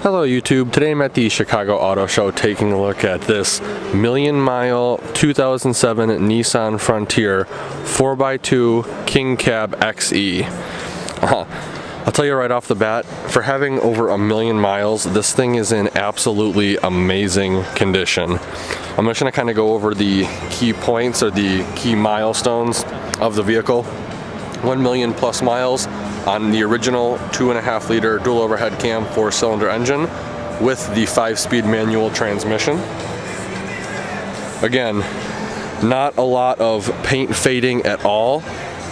Hello YouTube, today I'm at the Chicago Auto Show taking a look at this million-mile 2007 Nissan Frontier 4x2 King Cab XE. I'll tell you right off the bat, for having over 1,000,000 miles, this thing is in absolutely amazing condition. I'm just going to kind of go over the key points or the key milestones of the vehicle. 1,000,000 plus miles on the original 2.5 liter dual overhead cam 4-cylinder engine with the 5-speed manual transmission. Again, not a lot of paint fading at all.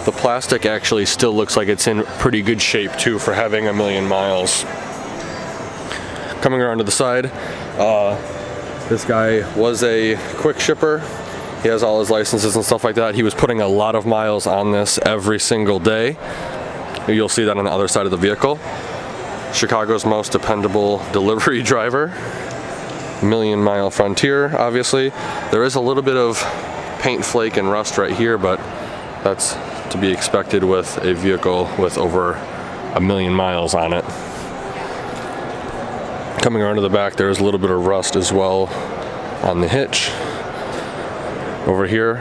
The plastic actually still looks like it's in pretty good shape too for having 1,000,000 miles. Coming around to the side, this guy was a quick shipper. He has all his licenses and stuff like that. He was putting a lot of miles on this every single day. You'll see that on the other side of the vehicle. Chicago's most dependable delivery driver. 1,000,000-mile Frontier, obviously. There is a little bit of paint flake and rust right here, but that's to be expected with a vehicle with over 1,000,000 miles on it. Coming around to the back, there is a little bit of rust as well on the hitch. Over here,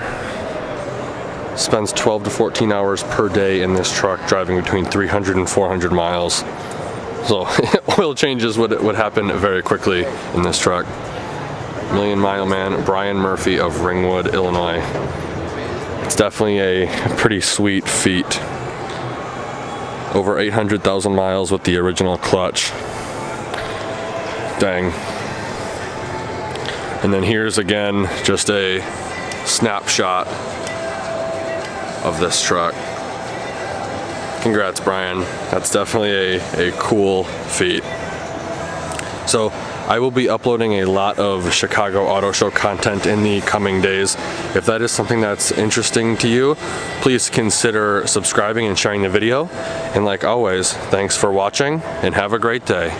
spends 12 to 14 hours per day in this truck driving between 300 and 400 miles. So oil changes would happen very quickly in this truck. 1,000,000-mile man Brian Murphy of Ringwood, Illinois. It's definitely a pretty sweet feat. Over 800,000 miles with the original clutch. Dang. And then here's again just a snapshot of this truck. Congrats, Brian. That's definitely a cool feat. So I will be uploading a lot of Chicago Auto Show content in the coming days. If that is something that's interesting to you, please consider subscribing and sharing the video. And like always, thanks for watching and have a great day.